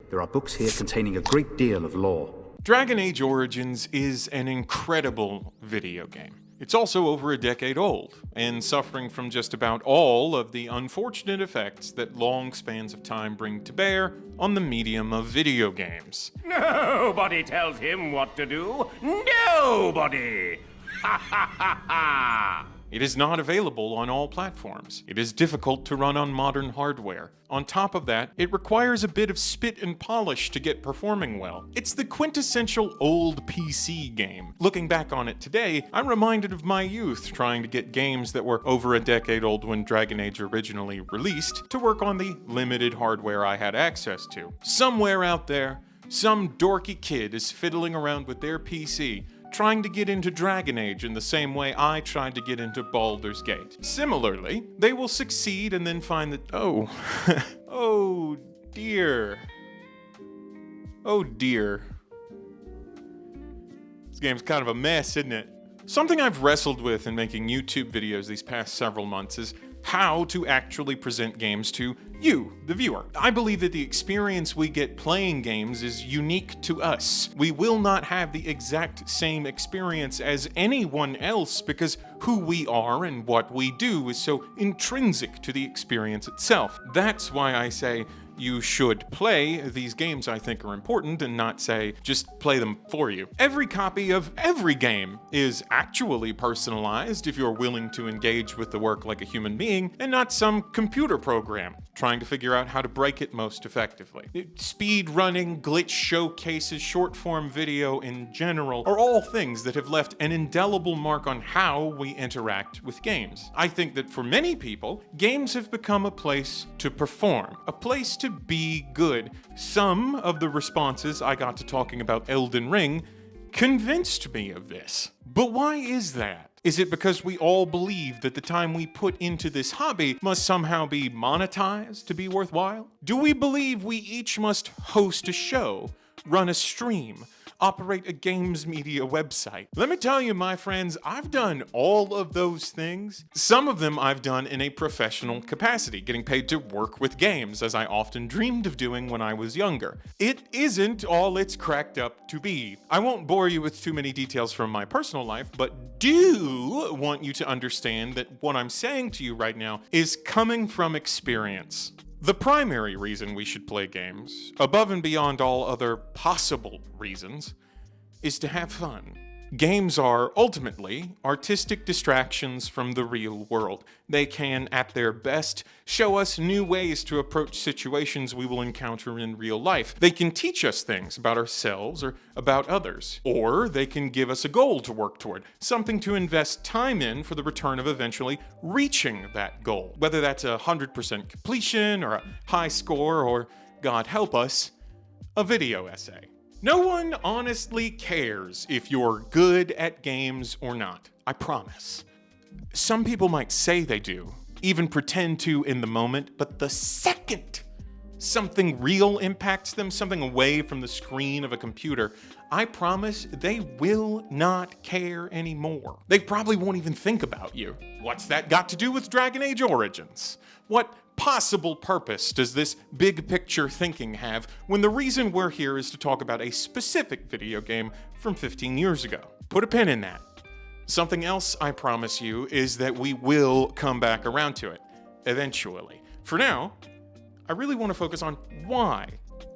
There are books here containing a great deal of lore. Dragon Age Origins is an incredible video game. It's also over a decade old, and suffering from just about all of the unfortunate effects that long spans of time bring to bear on the medium of video games. Nobody tells him what to do. Nobody! Ha ha ha ha! It is not available on all platforms. It is difficult to run on modern hardware. On top of that, it requires a bit of spit and polish to get performing well. It's the quintessential old PC game. Looking back on it today, I'm reminded of my youth trying to get games that were over a decade old when Dragon Age originally released to work on the limited hardware I had access to. Somewhere out there, some dorky kid is fiddling around with their PC trying to get into Dragon Age in the same way I tried to get into Baldur's Gate. Similarly, they will succeed and then find that, oh, oh dear. Oh dear. This game's kind of a mess, isn't it? Something I've wrestled with in making YouTube videos these past several months is how to actually present games to you, the viewer. I believe that the experience we get playing games is unique to us. We will not have the exact same experience as anyone else because who we are and what we do is so intrinsic to the experience itself. That's why I say you should play these games I think are important and not say just play them for you. Every copy of every game is actually personalized if you're willing to engage with the work like a human being and not some computer program trying to figure out how to break it most effectively. Speed running, glitch showcases, short form video in general are all things that have left an indelible mark on how we interact with games. I think that for many people, games have become a place to perform, a place to be good. Some of the responses I got to talking about Elden Ring convinced me of this. But why is that? Is it because we all believe that the time we put into this hobby must somehow be monetized to be worthwhile? Do we believe we each must host a show, run a stream, operate a games media website? Let me tell you, my friends, I've done all of those things. Some of them I've done in a professional capacity, getting paid to work with games, as I often dreamed of doing when I was younger. It isn't all it's cracked up to be. I won't bore you with too many details from my personal life, but do want you to understand that what I'm saying to you right now is coming from experience. The primary reason we should play games, above and beyond all other possible reasons, is to have fun. Games are, ultimately, artistic distractions from the real world. They can, at their best, show us new ways to approach situations we will encounter in real life. They can teach us things about ourselves or about others. Or they can give us a goal to work toward, something to invest time in for the return of eventually reaching that goal. Whether that's 100% completion or a high score or, God help us, a video essay. No one honestly cares if you're good at games or not, I promise. Some people might say they do, even pretend to in the moment, but the second something real impacts them, something away from the screen of a computer, I promise they will not care anymore. They probably won't even think about you. What's that got to do with Dragon Age Origins? What possible purpose does this big picture thinking have when the reason we're here is to talk about a specific video game from 15 years ago? Put a pin in that. Something else I promise you is that we will come back around to it, eventually. For now, I really want to focus on why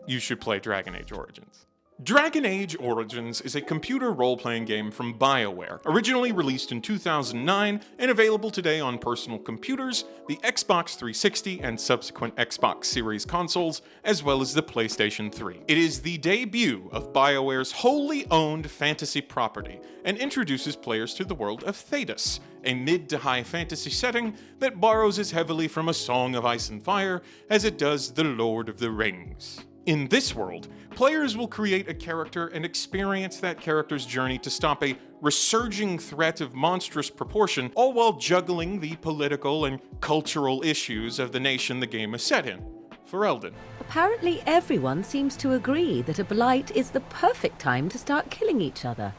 you should play Dragon Age Origins. Dragon Age Origins is a computer role-playing game from BioWare, originally released in 2009 and available today on personal computers, the Xbox 360 and subsequent Xbox Series consoles, as well as the PlayStation 3. It is the debut of BioWare's wholly owned fantasy property and introduces players to the world of Thedas, a mid to high fantasy setting that borrows as heavily from A Song of Ice and Fire as it does The Lord of the Rings. In this world, players will create a character and experience that character's journey to stop a resurging threat of monstrous proportion, all while juggling the political and cultural issues of the nation the game is set in. Ferelden. Apparently everyone seems to agree that a blight is the perfect time to start killing each other.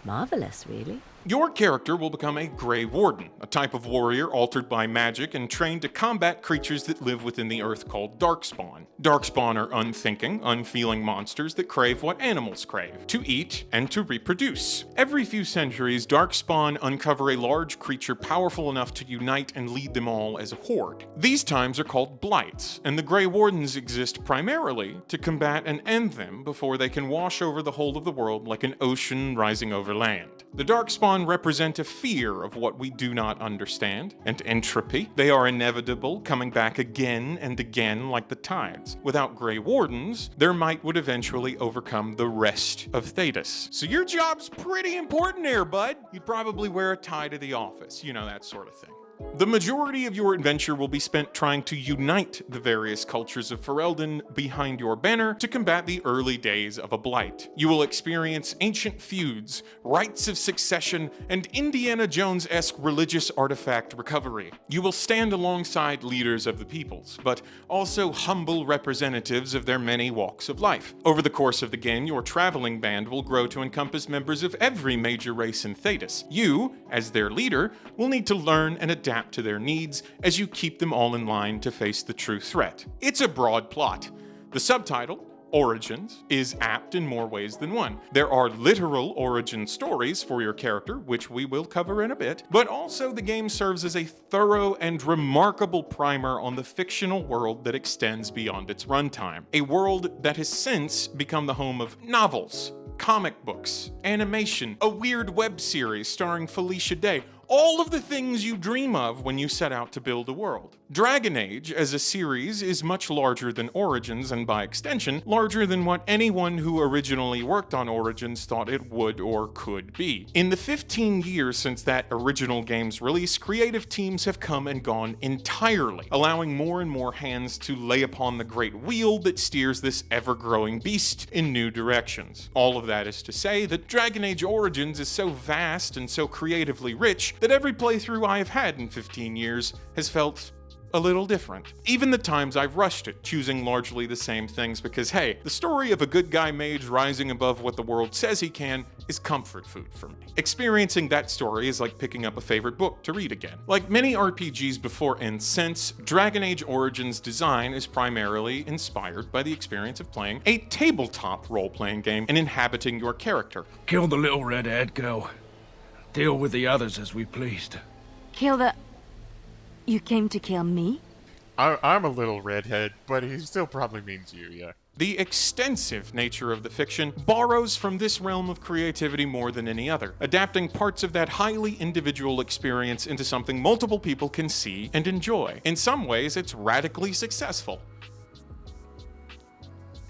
Marvelous, really. Your character will become a Grey Warden, a type of warrior altered by magic and trained to combat creatures that live within the earth called Darkspawn. Darkspawn are unthinking, unfeeling monsters that crave what animals crave: to eat and to reproduce. Every few centuries, Darkspawn uncover a large creature powerful enough to unite and lead them all as a horde. These times are called Blights, and the Grey Wardens exist primarily to combat and end them before they can wash over the whole of the world like an ocean rising over land. The Darkspawn represent a fear of what we do not understand, and entropy. They are inevitable, coming back again and again like the tides. Without Grey Wardens, their might would eventually overcome the rest of Thetis. So your job's pretty important here, bud. You'd probably wear a tie to the office, you know, that sort of thing. The majority of your adventure will be spent trying to unite the various cultures of Ferelden behind your banner to combat the early days of a blight. You will experience ancient feuds, rites of succession, and Indiana Jones-esque religious artifact recovery. You will stand alongside leaders of the peoples, but also humble representatives of their many walks of life. Over the course of the game, your traveling band will grow to encompass members of every major race in Thetis. You, as their leader, will need to learn and adapt to their needs as you keep them all in line to face the true threat. It's a broad plot. The subtitle, Origins, is apt in more ways than one. There are literal origin stories for your character, which we will cover in a bit, but also the game serves as a thorough and remarkable primer on the fictional world that extends beyond its runtime. A world that has since become the home of novels, comic books, animation, a weird web series starring Felicia Day, all of the things you dream of when you set out to build a world. Dragon Age, as a series, is much larger than Origins, and by extension, larger than what anyone who originally worked on Origins thought it would or could be. In the 15 years since that original game's release, creative teams have come and gone entirely, allowing more and more hands to lay upon the great wheel that steers this ever-growing beast in new directions. All of that is to say that Dragon Age Origins is so vast and so creatively rich that every playthrough I have had in 15 years has felt a little different. Even the times I've rushed it, choosing largely the same things because, hey, the story of a good guy mage rising above what the world says he can is comfort food for me. Experiencing that story is like picking up a favorite book to read again. Like many RPGs before and since, Dragon Age Origins' design is primarily inspired by the experience of playing a tabletop role-playing game and inhabiting your character. Kill the little red-haired girl. Deal with the others as we pleased. Kill the... You came to kill me? I'm a little redhead, but he still probably means you, yeah. The extensive nature of the fiction borrows from this realm of creativity more than any other, adapting parts of that highly individual experience into something multiple people can see and enjoy. In some ways, it's radically successful.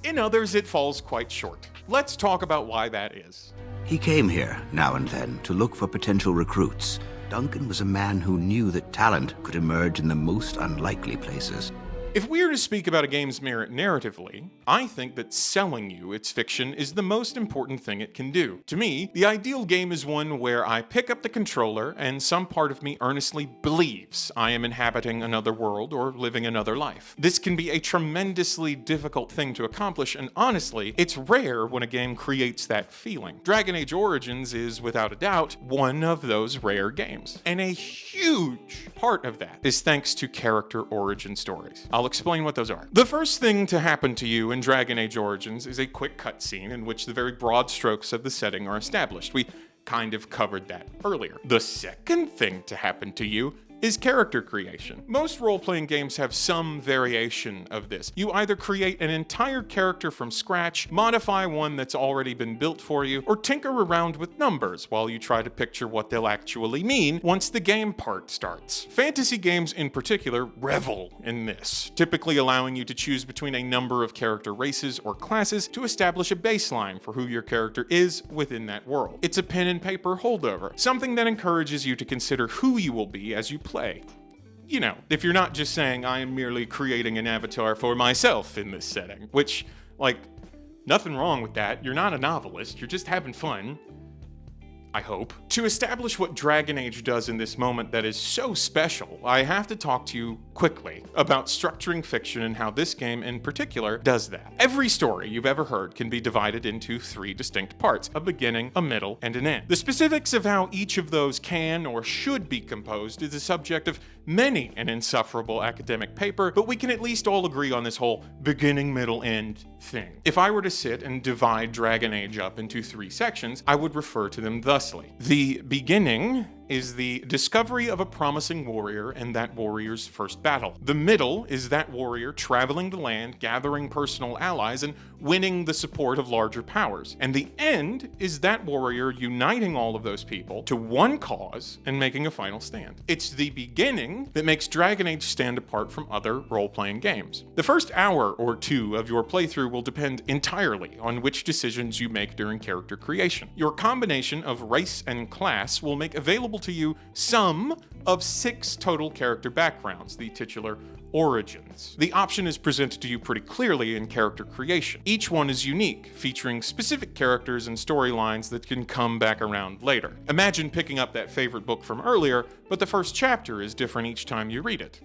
In others, it falls quite short. Let's talk about why that is. He came here now and then to look for potential recruits. Duncan was a man who knew that talent could emerge in the most unlikely places. If we are to speak about a game's merit narratively, I think that selling you its fiction is the most important thing it can do. To me, the ideal game is one where I pick up the controller and some part of me earnestly believes I am inhabiting another world or living another life. This can be a tremendously difficult thing to accomplish, and honestly, it's rare when a game creates that feeling. Dragon Age Origins is, without a doubt, one of those rare games. And a huge part of that is thanks to character origin stories. I'll explain what those are. The first thing to happen to you in Dragon Age Origins is a quick cutscene in which the very broad strokes of the setting are established. We kind of covered that earlier. The second thing to happen to you is character creation. Most role-playing games have some variation of this. You either create an entire character from scratch, modify one that's already been built for you, or tinker around with numbers while you try to picture what they'll actually mean once the game part starts. Fantasy games in particular revel in this, typically allowing you to choose between a number of character races or classes to establish a baseline for who your character is within that world. It's a pen and paper holdover, something that encourages you to consider who you will be as you play. You know, if you're not just saying, I am merely creating an avatar for myself in this setting, which, like, nothing wrong with that. You're not a novelist, you're just having fun. I hope. To establish what Dragon Age does in this moment that is so special, I have to talk to you quickly about structuring fiction and how this game in particular does that. Every story you've ever heard can be divided into 3 distinct parts: a beginning, a middle, and an end. The specifics of how each of those can or should be composed is the subject of many an insufferable academic paper, but we can at least all agree on this whole beginning, middle, end thing. If I were to sit and divide Dragon Age up into 3 sections, I would refer to them thusly. The beginning is the discovery of a promising warrior and that warrior's first battle. The middle is that warrior traveling the land, gathering personal allies, and winning the support of larger powers. And the end is that warrior uniting all of those people to one cause and making a final stand. It's the beginning that makes Dragon Age stand apart from other role-playing games. The first hour or 2 of your playthrough will depend entirely on which decisions you make during character creation. Your combination of race and class will make available to you some of 6 total character backgrounds, the titular origins. The option is presented to you pretty clearly in character creation. Each one is unique, featuring specific characters and storylines that can come back around later. Imagine picking up that favorite book from earlier, but the first chapter is different each time you read it.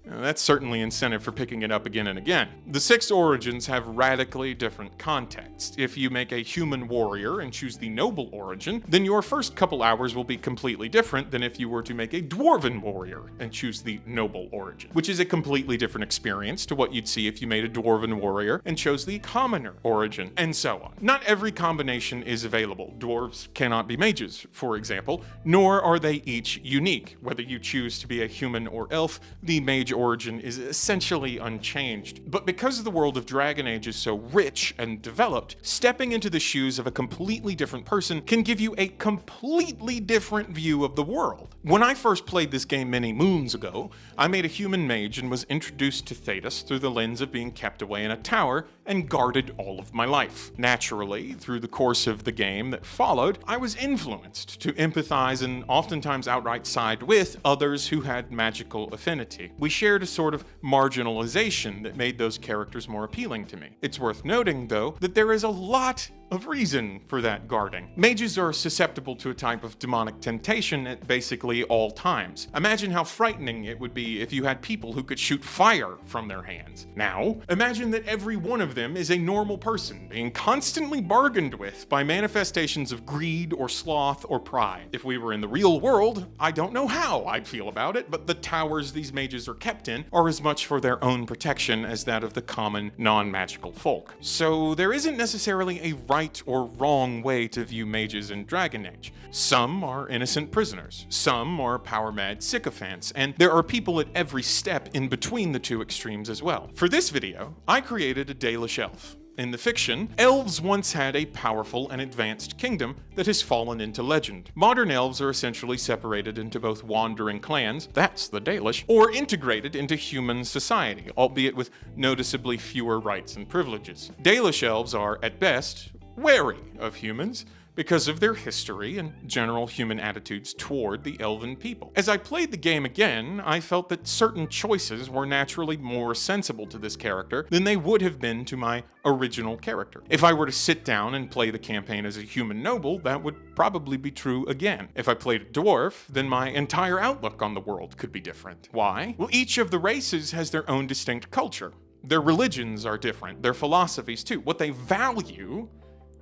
Now, that's certainly incentive for picking it up again and again. The 6 origins have radically different contexts. If you make a human warrior and choose the noble origin, then your first couple hours will be completely different than if you were to make a dwarven warrior and choose the noble origin, which is a completely different experience to what you'd see if you made a dwarven warrior and chose the commoner origin, and so on. Not every combination is available. Dwarves cannot be mages, for example, nor are they each unique. Whether you choose to be a human or elf, the mage origin is essentially unchanged. But because the world of Dragon Age is so rich and developed, stepping into the shoes of a completely different person can give you a completely different view of the world. When I first played this game many moons ago, I made a human mage and was introduced to Thedas through the lens of being kept away in a tower and guarded all of my life. Naturally, through the course of the game that followed, I was influenced to empathize and oftentimes outright side with others who had magical affinity. We shared a sort of marginalization that made those characters more appealing to me. It's worth noting, though, that there is a lot of reason for that guarding. Mages are susceptible to a type of demonic temptation at basically all times. Imagine how frightening it would be if you had people who could shoot fire from their hands. Now, imagine that every one of them is a normal person being constantly bargained with by manifestations of greed or sloth or pride. If we were in the real world, I don't know how I'd feel about it, but the towers these mages are kept in are as much for their own protection as that of the common non-magical folk. So there isn't necessarily a right or wrong way to view mages in Dragon Age. Some are innocent prisoners, some are power-mad sycophants, and there are people at every step in between the 2 extremes as well. For this video, I created a Dalish elf. In the fiction, elves once had a powerful and advanced kingdom that has fallen into legend. Modern elves are essentially separated into both wandering clans, that's the Dalish, or integrated into human society, albeit with noticeably fewer rights and privileges. Dalish elves are, at best, wary of humans because of their history and general human attitudes toward the elven people. As I played the game again, I felt that certain choices were naturally more sensible to this character than they would have been to my original character. If I were to sit down and play the campaign as a human noble, that would probably be true again. If I played a dwarf, then my entire outlook on the world could be different. Why? Well, each of the races has their own distinct culture. Their religions are different, their philosophies too. What they value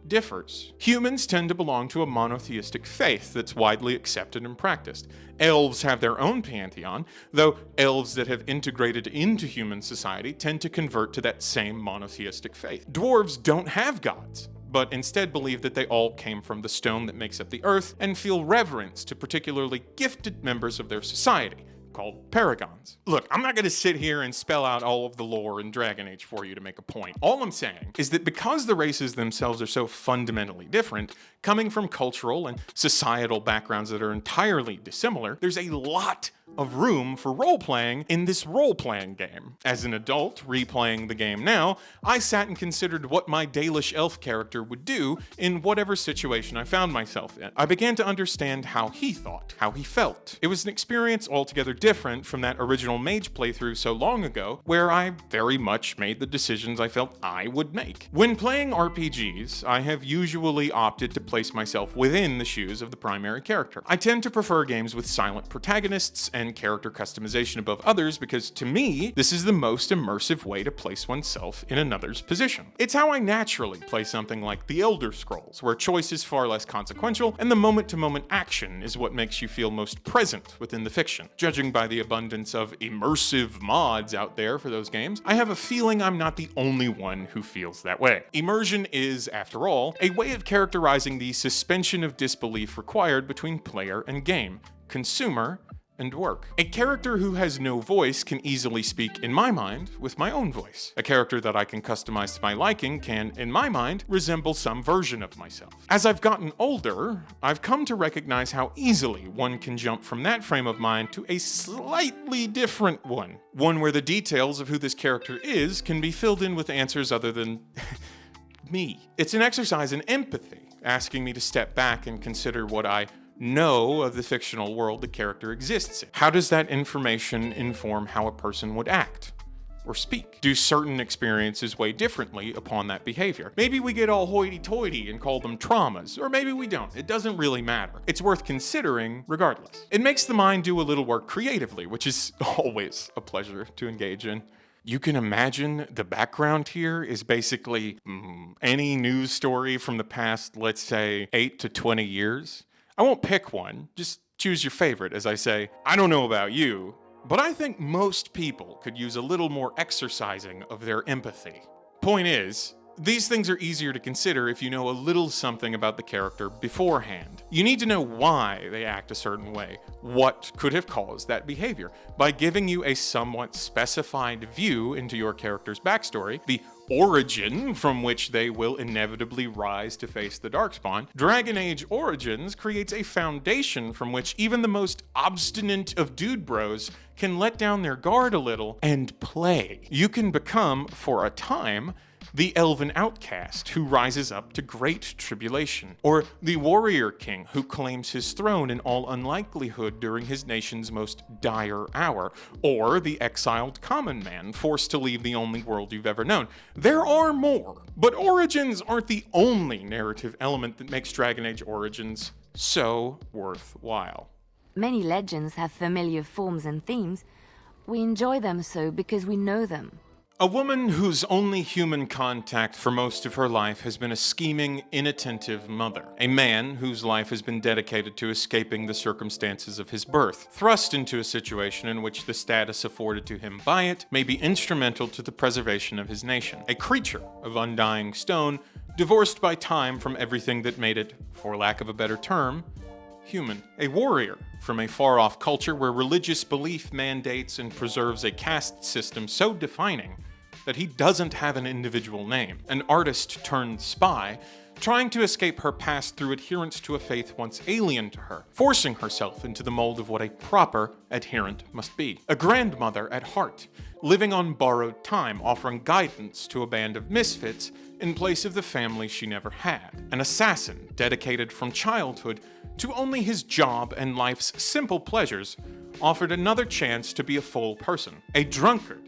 differs. Humans tend to belong to a monotheistic faith that's widely accepted and practiced. Elves have their own pantheon, though elves that have integrated into human society tend to convert to that same monotheistic faith. Dwarves don't have gods, but instead believe that they all came from the stone that makes up the earth and feel reverence to particularly gifted members of their society, called paragons. Look, I'm not going to sit here and spell out all of the lore in Dragon Age for you to make a point. All I'm saying is that because the races themselves are so fundamentally different, coming from cultural and societal backgrounds that are entirely dissimilar, there's a lot of room for role-playing in this role-playing game. As an adult, replaying the game now, I sat and considered what my Dalish elf character would do in whatever situation I found myself in. I began to understand how he thought, how he felt. It was an experience altogether different from that original Mage playthrough so long ago, where I very much made the decisions I felt I would make. When playing RPGs, I have usually opted to place myself within the shoes of the primary character. I tend to prefer games with silent protagonists and character customization above others because, to me, this is the most immersive way to place oneself in another's position. It's how I naturally play something like The Elder Scrolls, where choice is far less consequential and the moment-to-moment action is what makes you feel most present within the fiction. Judging by the abundance of immersive mods out there for those games, I have a feeling I'm not the only one who feels that way. Immersion is, after all, a way of characterizing the suspension of disbelief required between player and game, consumer and work. A character who has no voice can easily speak, in my mind, with my own voice. A character that I can customize to my liking can, in my mind, resemble some version of myself. As I've gotten older, I've come to recognize how easily one can jump from that frame of mind to a slightly different one. One where the details of who this character is can be filled in with answers other than me. It's an exercise in empathy, asking me to step back and consider what I know of the fictional world the character exists in. How does that information inform how a person would act or speak? Do certain experiences weigh differently upon that behavior? Maybe we get all hoity-toity and call them traumas, or maybe we don't. It doesn't really matter. It's worth considering regardless. It makes the mind do a little work creatively, which is always a pleasure to engage in. You can imagine the background here is basically any news story from the past, let's say, 8 to 20 years. I won't pick one, just choose your favorite as I say, I don't know about you, but I think most people could use a little more exercising of their empathy. Point is, these things are easier to consider if you know a little something about the character beforehand. You need to know why they act a certain way, what could have caused that behavior. By giving you a somewhat specified view into your character's backstory, the origin from which they will inevitably rise to face the Darkspawn, Dragon Age Origins creates a foundation from which even the most obstinate of dude bros can let down their guard a little and play. You can become, for a time, the elven outcast who rises up to great tribulation, or the warrior king who claims his throne in all unlikelihood during his nation's most dire hour, or the exiled common man forced to leave the only world you've ever known. There are more, but Origins aren't the only narrative element that makes Dragon Age Origins so worthwhile. Many legends have familiar forms and themes. We enjoy them so because we know them. A woman whose only human contact for most of her life has been a scheming, inattentive mother. A man whose life has been dedicated to escaping the circumstances of his birth, thrust into a situation in which the status afforded to him by it may be instrumental to the preservation of his nation. A creature of undying stone, divorced by time from everything that made it, for lack of a better term, human. A warrior from a far-off culture where religious belief mandates and preserves a caste system so defining that he doesn't have an individual name. An artist turned spy, trying to escape her past through adherence to a faith once alien to her, forcing herself into the mold of what a proper adherent must be. A grandmother at heart, living on borrowed time, offering guidance to a band of misfits in place of the family she never had. An assassin dedicated from childhood to only his job and life's simple pleasures, offered another chance to be a full person. A drunkard,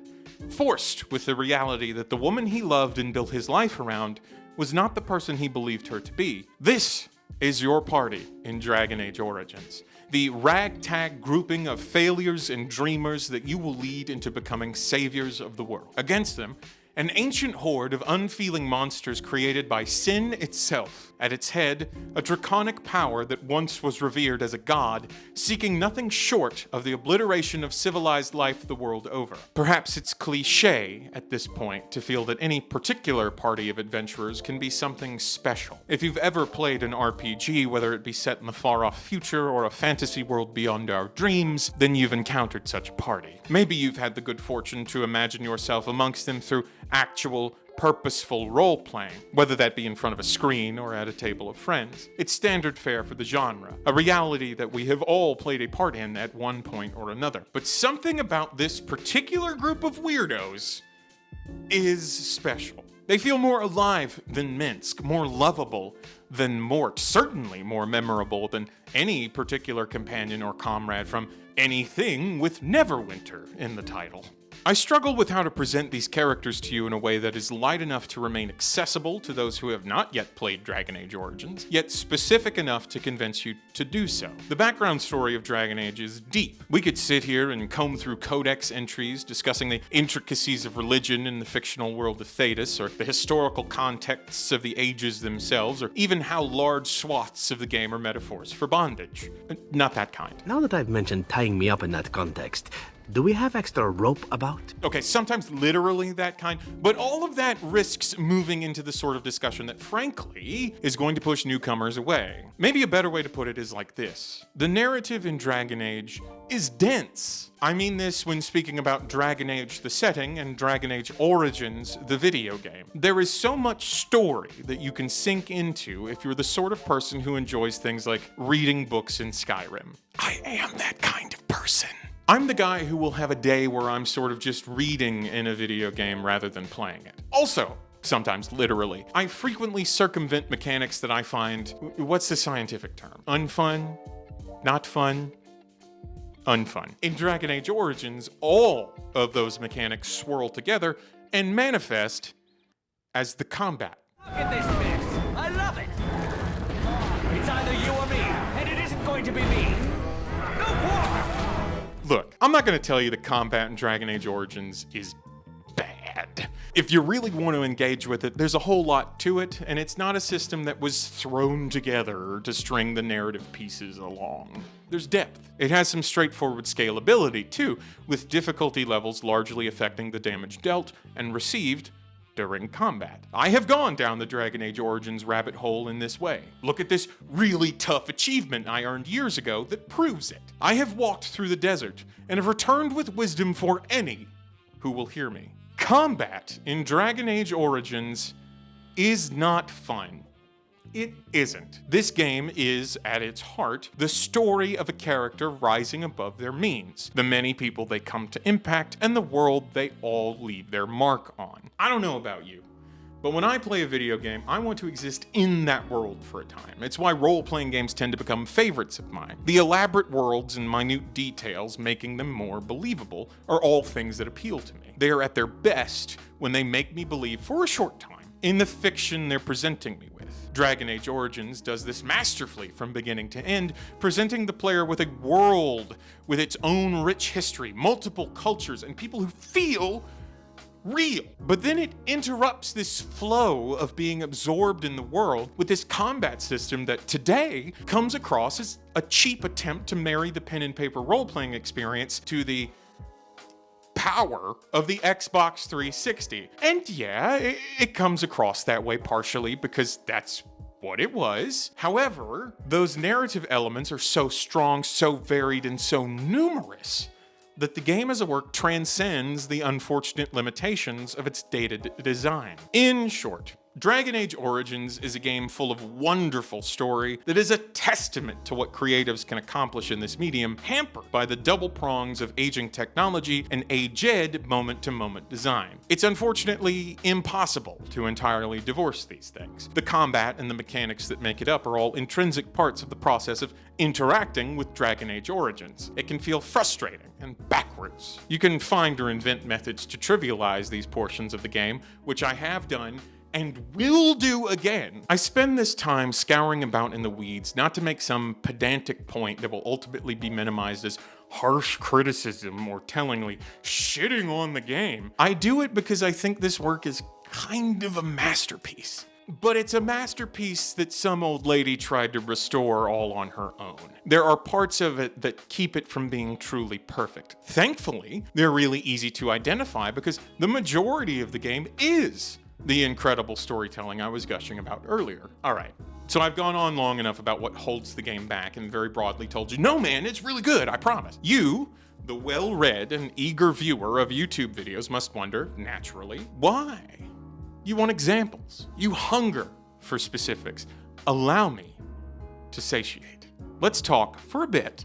forced with the reality that the woman he loved and built his life around was not the person he believed her to be. This is your party in Dragon Age Origins. The ragtag grouping of failures and dreamers that you will lead into becoming saviors of the world. Against them, an ancient horde of unfeeling monsters created by sin itself. At its head, a draconic power that once was revered as a god, seeking nothing short of the obliteration of civilized life the world over. Perhaps it's cliché at this point to feel that any particular party of adventurers can be something special. If you've ever played an RPG, whether it be set in the far-off future or a fantasy world beyond our dreams, then you've encountered such a party. Maybe you've had the good fortune to imagine yourself amongst them through actual, purposeful role-playing, whether that be in front of a screen or at a table of friends. It's standard fare for the genre, a reality that we have all played a part in at one point or another. But something about this particular group of weirdos is special. They feel more alive than Minsk, more lovable than Mort, certainly more memorable than any particular companion or comrade from anything with Neverwinter in the title. I struggle with how to present these characters to you in a way that is light enough to remain accessible to those who have not yet played Dragon Age Origins, yet specific enough to convince you to do so. The background story of Dragon Age is deep. We could sit here and comb through codex entries discussing the intricacies of religion in the fictional world of Thetis, or the historical contexts of the ages themselves, or even how large swaths of the game are metaphors for bondage. Not that kind. Now that I've mentioned tying me up in that context, do we have extra rope about? Okay, sometimes literally that kind, but all of that risks moving into the sort of discussion that, frankly, is going to push newcomers away. Maybe a better way to put it is like this. The narrative in Dragon Age is dense. I mean this when speaking about Dragon Age the setting and Dragon Age Origins the video game. There is so much story that you can sink into if you're the sort of person who enjoys things like reading books in Skyrim. I am that kind of person. I'm the guy who will have a day where I'm sort of just reading in a video game rather than playing it. Also, sometimes literally, I frequently circumvent mechanics that I find, what's the scientific term? Unfun? Not fun? Unfun. In Dragon Age Origins, all of those mechanics swirl together and manifest as the combat. Look at this mess. I love it. It's either you or me, and it isn't going to be me. No quarter. Look, I'm not going to tell you the combat in Dragon Age Origins is bad. If you really want to engage with it, there's a whole lot to it, and it's not a system that was thrown together to string the narrative pieces along. There's depth. It has some straightforward scalability, too, with difficulty levels largely affecting the damage dealt and received during combat. I have gone down the Dragon Age Origins rabbit hole in this way. Look at this really tough achievement I earned years ago that proves it. I have walked through the desert and have returned with wisdom for any who will hear me. Combat in Dragon Age Origins is not fun. It isn't. This game is, at its heart, the story of a character rising above their means, the many people they come to impact, and the world they all leave their mark on. I don't know about you, but when I play a video game, I want to exist in that world for a time. It's why role-playing games tend to become favorites of mine. The elaborate worlds and minute details making them more believable are all things that appeal to me. They are at their best when they make me believe for a short time in the fiction they're presenting me with. Dragon Age Origins does this masterfully from beginning to end, presenting the player with a world with its own rich history, multiple cultures, and people who feel real. But then it interrupts this flow of being absorbed in the world with this combat system that today comes across as a cheap attempt to marry the pen and paper role-playing experience to the power of the Xbox 360. And yeah, it comes across that way partially because that's what it was. However, those narrative elements are so strong, so varied, and so numerous that the game as a work transcends the unfortunate limitations of its dated design. In short, Dragon Age Origins is a game full of wonderful story that is a testament to what creatives can accomplish in this medium, hampered by the double prongs of aging technology and aged moment-to-moment design. It's unfortunately impossible to entirely divorce these things. The combat and the mechanics that make it up are all intrinsic parts of the process of interacting with Dragon Age Origins. It can feel frustrating and backwards. You can find or invent methods to trivialize these portions of the game, which I have done and will do again. I spend this time scouring about in the weeds, not to make some pedantic point that will ultimately be minimized as harsh criticism or tellingly shitting on the game. I do it because I think this work is kind of a masterpiece. But it's a masterpiece that some old lady tried to restore all on her own. There are parts of it that keep it from being truly perfect. Thankfully, they're really easy to identify because the majority of the game is the incredible storytelling I was gushing about earlier. All right, so I've gone on long enough about what holds the game back and very broadly told you, no man, it's really good, I promise. You, The well-read and eager viewer of YouTube videos must wonder, naturally, why? You want examples. You hunger for specifics. Allow me to satiate. Let's talk for a bit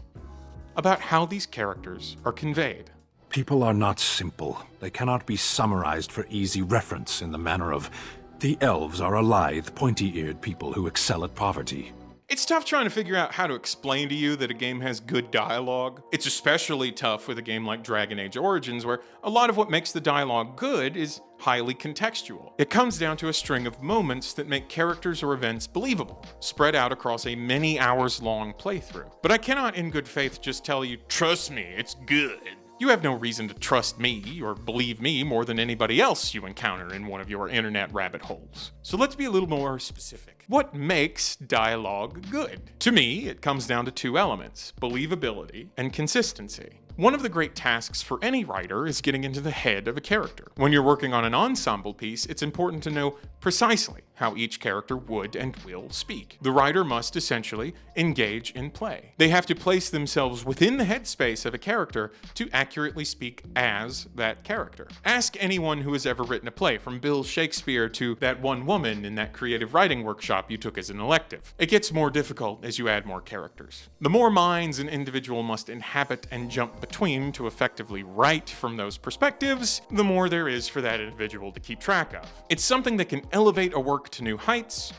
about how these characters are conveyed. People are not simple. They cannot be summarized for easy reference in the manner of, the elves are a lithe, pointy-eared people who excel at poverty. It's tough trying to figure out how to explain to you that a game has good dialogue. It's especially tough with a game like Dragon Age Origins, where a lot of what makes the dialogue good is highly contextual. It comes down to a string of moments that make characters or events believable, spread out across a many hours long playthrough. But I cannot in good faith just tell you, trust me, it's good. You have no reason to trust me or believe me more than anybody else you encounter in one of your internet rabbit holes. So let's be a little more specific. What makes dialogue good? To me, it comes down to two elements: believability and consistency. One of the great tasks for any writer is getting into the head of a character. When you're working on an ensemble piece, it's important to know precisely how each character would and will speak. The writer must essentially engage in play. They have to place themselves within the headspace of a character to accurately speak as that character. Ask anyone who has ever written a play, from Bill Shakespeare to that one woman in that creative writing workshop you took as an elective. It gets more difficult as you add more characters. The more minds an individual must inhabit and jump between to effectively write from those perspectives, the more there is for that individual to keep track of. It's something that can elevate a work to new heights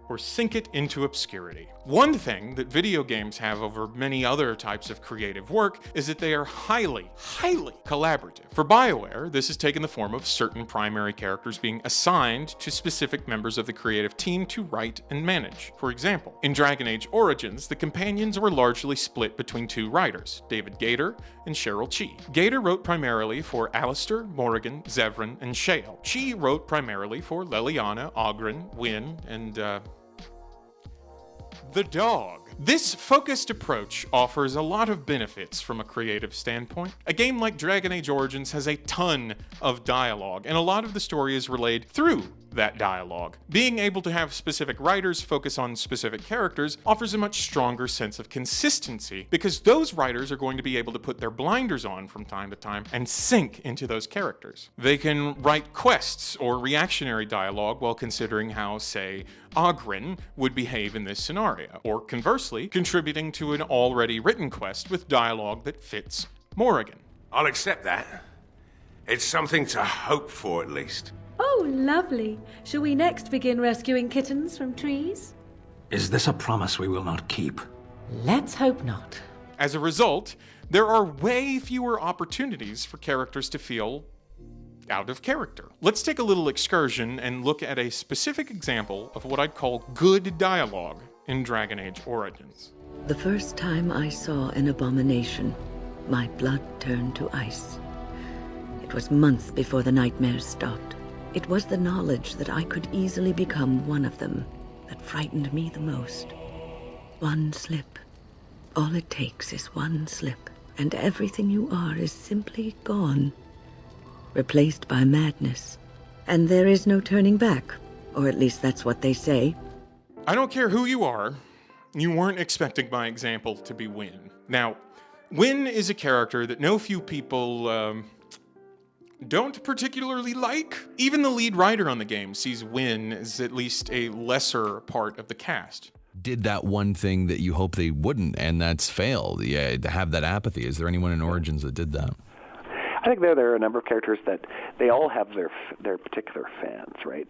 or sink it into obscurity. One thing that video games have over many other types of creative work is that they are highly collaborative. For bioware, this has taken the form of certain primary characters being assigned to specific members of the creative team to write and manage. For example, in Dragon Age Origins, the companions were largely split between two writers, David Gator and Cheryl Chee. Gator wrote primarily for Alistair, Morrigan, Zevran, and Shale. Chee wrote primarily for Leliana, Oghren, Wynn, and the dog. This focused approach offers a lot of benefits from a creative standpoint. A game like Dragon Age Origins has a ton of dialogue, and a lot of the story is relayed through that dialogue. Being able to have specific writers focus on specific characters offers a much stronger sense of consistency, because those writers are going to be able to put their blinders on from time to time and sink into those characters. They can write quests or reactionary dialogue while considering how, say, Oghren would behave in this scenario, or conversely, contributing to an already written quest with dialogue that fits Morrigan. I'll accept that. It's something to hope for, at least. Oh, lovely. Shall we next begin rescuing kittens from trees? Is this a promise we will not keep? Let's hope not. As a result, there are way fewer opportunities for characters to feel out of character. Let's take a little excursion and look at a specific example of what I'd call good dialogue in Dragon Age Origins. The first time I saw an abomination, my blood turned to ice. It was months before the nightmares stopped. It was the knowledge that I could easily become one of them that frightened me the most. One slip. All it takes is one slip, and everything you are is simply gone. Replaced by madness. And there is no turning back. Or at least that's what they say. I don't care who you are, you weren't expecting my example to be Wynn. Now, Wynn is a character that no few people, don't particularly like. Even the lead writer on the game sees Wynn as at least a lesser part of the cast. Did that one thing that you hope they wouldn't, and that's failed. Yeah, to have that apathy. Is there anyone in Origins that did that? I think there are a number of characters that they all have their particular fans, right?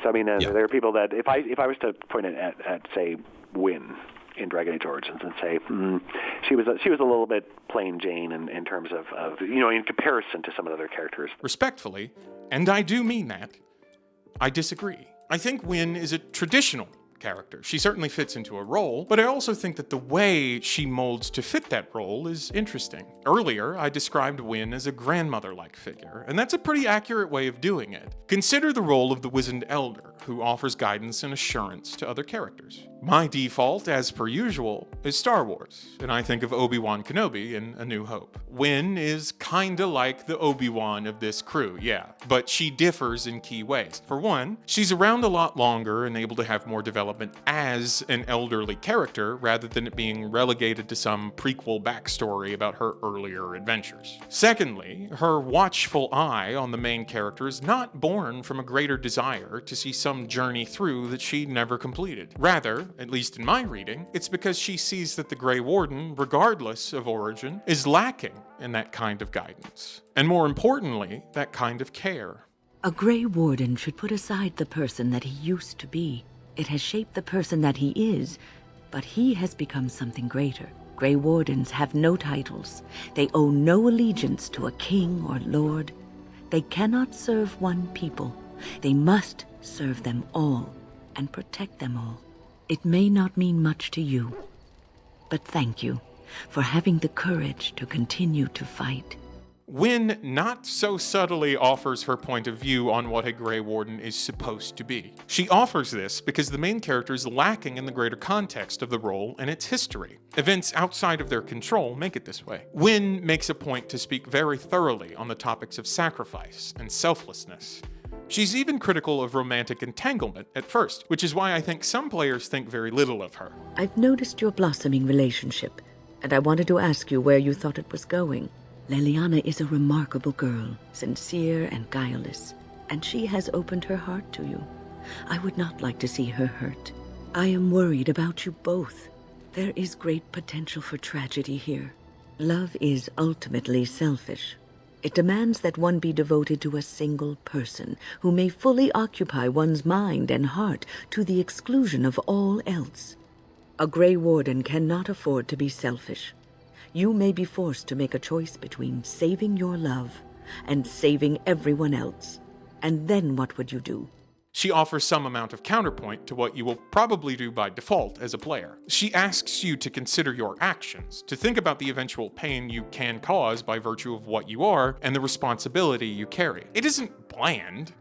So I mean, there are people that if I was to point it at say Wynn in Dragon Age Origins and say she was a little bit plain Jane in terms of in comparison to some of the other characters. Respectfully, and I do mean that, I disagree. I think Wynn is a traditional character. She certainly fits into a role, but I also think that the way she molds to fit that role is interesting. Earlier, I described Wynn as a grandmother-like figure, and that's a pretty accurate way of doing it. Consider the role of the wizened elder, who offers guidance and assurance to other characters. My default, as per usual, is Star Wars, and I think of Obi-Wan Kenobi in A New Hope. Wynn is kinda like the Obi-Wan of this crew, yeah, but she differs in key ways. For one, she's around a lot longer and able to have more development as an elderly character rather than it being relegated to some prequel backstory about her earlier adventures. Secondly, her watchful eye on the main character is not born from a greater desire to see some journey through that she never completed. Rather, at least in my reading, it's because she sees that the Grey Warden, regardless of origin, is lacking in that kind of guidance. And more importantly, that kind of care. A Grey Warden should put aside the person that he used to be. It has shaped the person that he is, but he has become something greater. Grey Wardens have no titles. They owe no allegiance to a king or lord. They cannot serve one people. They must serve them all and protect them all. It may not mean much to you, but thank you for having the courage to continue to fight. Wynn not so subtly offers her point of view on what a Grey Warden is supposed to be. She offers this because the main character is lacking in the greater context of the role and its history. Events outside of their control make it this way. Wynn makes a point to speak very thoroughly on the topics of sacrifice and selflessness. She's even critical of romantic entanglement at first, which is why I think some players think very little of her. I've noticed your blossoming relationship, and I wanted to ask you where you thought it was going. Leliana is a remarkable girl, sincere and guileless, and she has opened her heart to you. I would not like to see her hurt. I am worried about you both. There is great potential for tragedy here. Love is ultimately selfish. It demands that one be devoted to a single person who may fully occupy one's mind and heart to the exclusion of all else. A Grey Warden cannot afford to be selfish. You may be forced to make a choice between saving your love and saving everyone else. And then what would you do? She offers some amount of counterpoint to what you will probably do by default as a player. She asks you to consider your actions, to think about the eventual pain you can cause by virtue of what you are and the responsibility you carry. It isn't bland,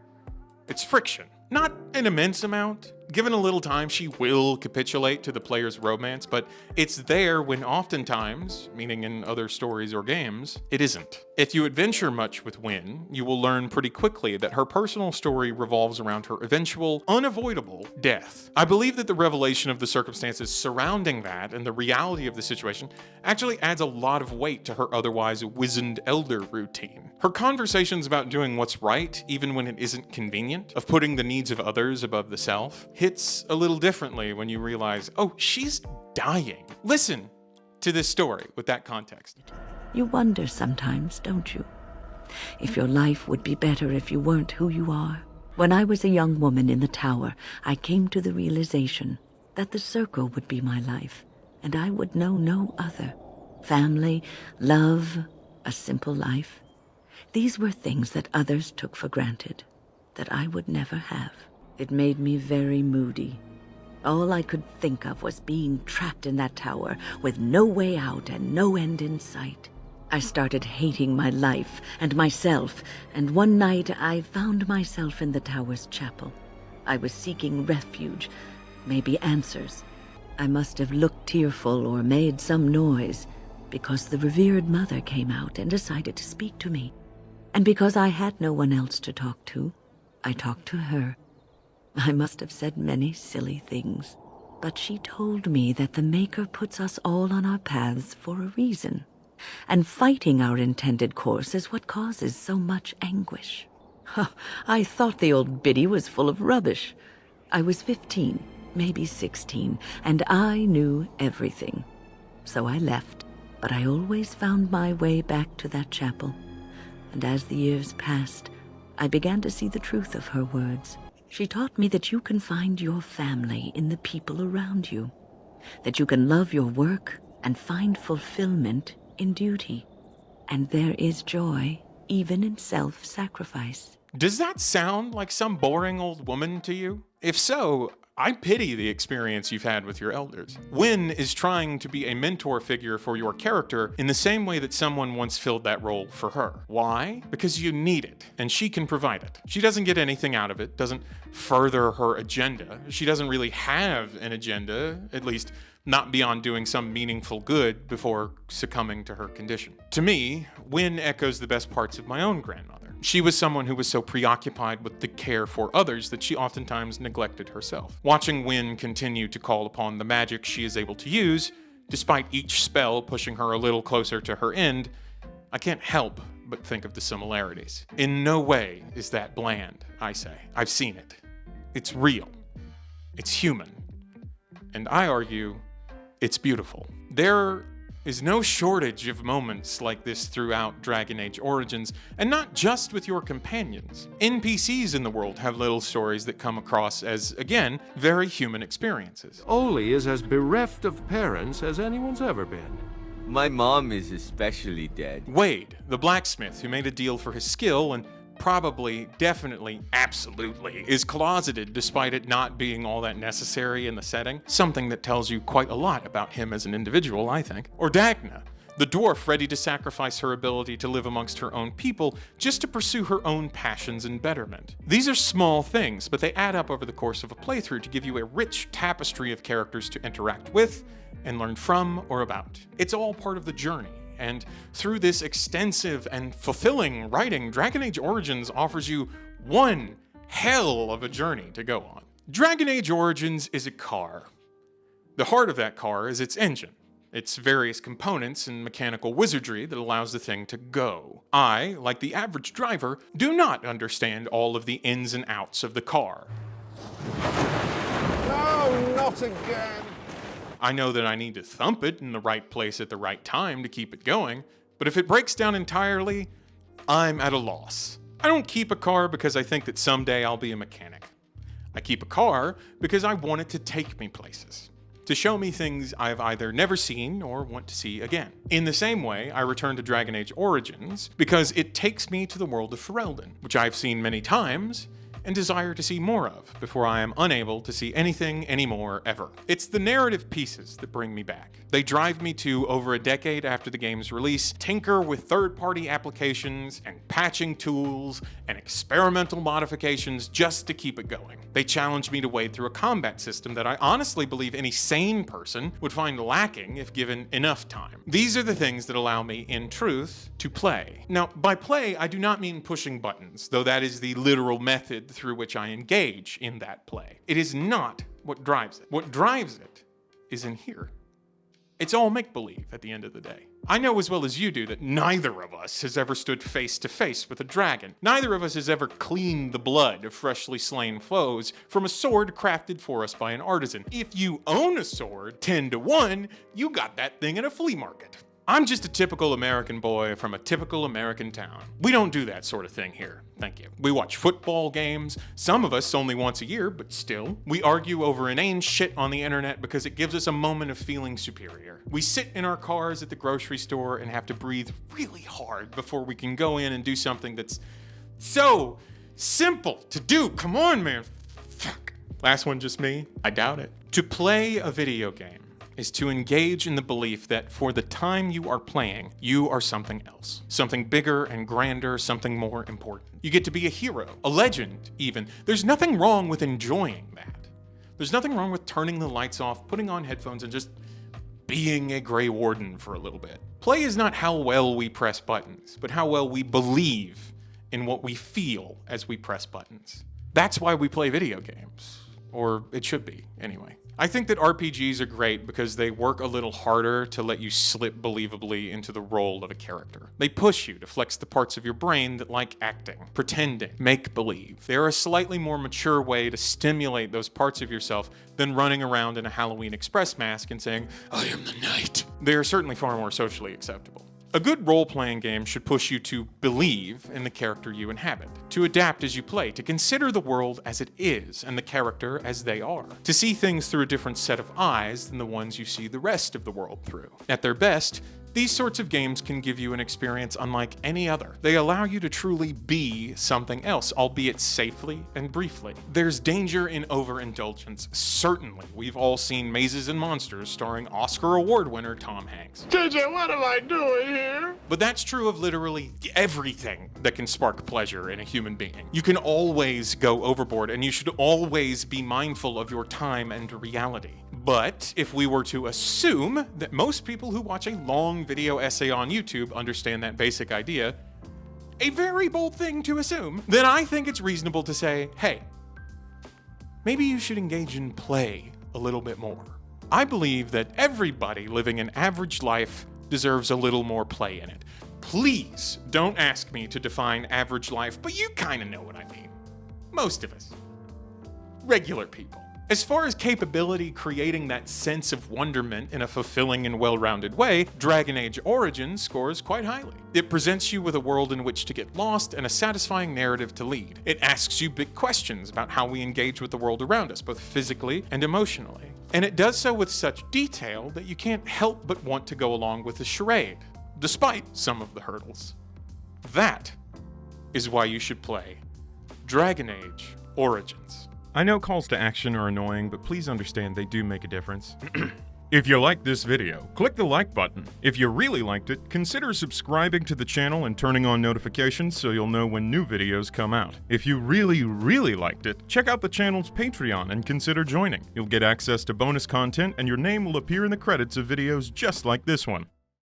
it's friction. Not an immense amount. Given a little time, she will capitulate to the player's romance, but it's there when oftentimes, meaning in other stories or games, it isn't. If you adventure much with Wynn, you will learn pretty quickly that her personal story revolves around her eventual, unavoidable death. I believe that the revelation of the circumstances surrounding that and the reality of the situation actually adds a lot of weight to her otherwise wizened elder routine. Her conversations about doing what's right, even when it isn't convenient, of putting the needs of others above the self, hits a little differently when you realize, oh, she's dying. Listen to this story with that context. You wonder sometimes, don't you? If your life would be better if you weren't who you are. When I was a young woman in the tower, I came to the realization that the circle would be my life, and I would know no other. Family, love, a simple life. These were things that others took for granted, that I would never have. It made me very moody. All I could think of was being trapped in that tower with no way out and no end in sight. I started hating my life and myself, and one night I found myself in the tower's chapel. I was seeking refuge, maybe answers. I must have looked tearful or made some noise, because the revered mother came out and decided to speak to me. And because I had no one else to talk to, I talked to her. I must have said many silly things, but she told me that the Maker puts us all on our paths for a reason, and fighting our intended course is what causes so much anguish. I thought the old biddy was full of rubbish. I was 15, maybe 16, and I knew everything. So I left, but I always found my way back to that chapel, and as the years passed, I began to see the truth of her words. She taught me that you can find your family in the people around you, that you can love your work and find fulfillment in duty, and there is joy even in self-sacrifice. Does that sound like some boring old woman to you? If so, I pity the experience you've had with your elders. Wynne is trying to be a mentor figure for your character in the same way that someone once filled that role for her. Why? Because you need it, and she can provide it. She doesn't get anything out of it, doesn't further her agenda. She doesn't really have an agenda, at least not beyond doing some meaningful good before succumbing to her condition. To me, Wynne echoes the best parts of my own grandmother. She was someone who was so preoccupied with the care for others that she oftentimes neglected herself. Watching Wynne continue to call upon the magic she is able to use, despite each spell pushing her a little closer to her end, I can't help but think of the similarities. In no way is that bland, I say. I've seen it. It's real. It's human. And I argue, it's beautiful. There is no shortage of moments like this throughout Dragon Age Origins, and not just with your companions. NPCs in the world have little stories that come across as, again, very human experiences. Oli is as bereft of parents as anyone's ever been. My mom is especially dead. Wade, the blacksmith who made a deal for his skill and probably, definitely, absolutely is closeted despite it not being all that necessary in the setting. Something that tells you quite a lot about him as an individual, I think. Or Dagna, the dwarf ready to sacrifice her ability to live amongst her own people just to pursue her own passions and betterment. These are small things, but they add up over the course of a playthrough to give you a rich tapestry of characters to interact with and learn from or about. It's all part of the journey. And through this extensive and fulfilling writing, Dragon Age Origins offers you one hell of a journey to go on. Dragon Age Origins is a car. The heart of that car is its engine, its various components and mechanical wizardry that allows the thing to go. I, like the average driver, do not understand all of the ins and outs of the car. No, not again. I know that I need to thump it in the right place at the right time to keep it going, but if it breaks down entirely, I'm at a loss. I don't keep a car because I think that someday I'll be a mechanic. I keep a car because I want it to take me places, to show me things I've either never seen or want to see again. In the same way, I return to Dragon Age Origins because it takes me to the world of Ferelden, which I've seen many times and desire to see more of before I am unable to see anything anymore ever. It's the narrative pieces that bring me back. They drive me to, over a decade after the game's release, tinker with third-party applications and patching tools and experimental modifications just to keep it going. They challenge me to wade through a combat system that I honestly believe any sane person would find lacking if given enough time. These are the things that allow me, in truth, to play. Now, by play, I do not mean pushing buttons, though that is the literal method through which I engage in that play. It is not what drives it. What drives it is in here. It's all make-believe at the end of the day. I know as well as you do that neither of us has ever stood face to face with a dragon. Neither of us has ever cleaned the blood of freshly slain foes from a sword crafted for us by an artisan. If you own a sword, 10 to 1, you got that thing at a flea market. I'm just a typical American boy from a typical American town. We don't do that sort of thing here, thank you. We watch football games, some of us only once a year, but still. We argue over inane shit on the internet because it gives us a moment of feeling superior. We sit in our cars at the grocery store and have to breathe really hard before we can go in and do something that's so simple to do. Come on, man. Fuck. Last one just me? I doubt it. To play a video game is to engage in the belief that for the time you are playing, you are something else. Something bigger and grander, something more important. You get to be a hero, a legend even. There's nothing wrong with enjoying that. There's nothing wrong with turning the lights off, putting on headphones, and just being a Grey Warden for a little bit. Play is not how well we press buttons, but how well we believe in what we feel as we press buttons. That's why we play video games. Or it should be, anyway. I think that RPGs are great because they work a little harder to let you slip believably into the role of a character. They push you to flex the parts of your brain that like acting, pretending, make-believe. They're a slightly more mature way to stimulate those parts of yourself than running around in a Halloween Express mask and saying, "I am the knight." They're certainly far more socially acceptable. A good role-playing game should push you to believe in the character you inhabit, to adapt as you play, to consider the world as it is and the character as they are, to see things through a different set of eyes than the ones you see the rest of the world through. At their best, These sorts of games can give you an experience unlike any other. They allow you to truly be something else, albeit safely and briefly. There's danger in overindulgence, certainly. We've all seen Mazes and Monsters starring Oscar Award winner Tom Hanks. JJ, what am I doing here? But that's true of literally everything that can spark pleasure in a human being. You can always go overboard, and you should always be mindful of your time and reality. But if we were to assume that most people who watch a long video essay on YouTube understand that basic idea, a very bold thing to assume, then I think it's reasonable to say, hey, maybe you should engage in play a little bit more. I believe that everybody living an average life deserves a little more play in it. Please don't ask me to define average life, but you kind of know what I mean. Most of us. Regular people. As far as capability creating that sense of wonderment in a fulfilling and well-rounded way, Dragon Age Origins scores quite highly. It presents you with a world in which to get lost and a satisfying narrative to lead. It asks you big questions about how we engage with the world around us, both physically and emotionally. And it does so with such detail that you can't help but want to go along with the charade, despite some of the hurdles. That is why you should play Dragon Age Origins. I know calls to action are annoying, but please understand they do make a difference. If you liked this video, click the like button. If you really liked it, consider subscribing to the channel and turning on notifications so you'll know when new videos come out. If you really, really liked it, check out the channel's Patreon and consider joining. You'll get access to bonus content and your name will appear in the credits of videos just like this one.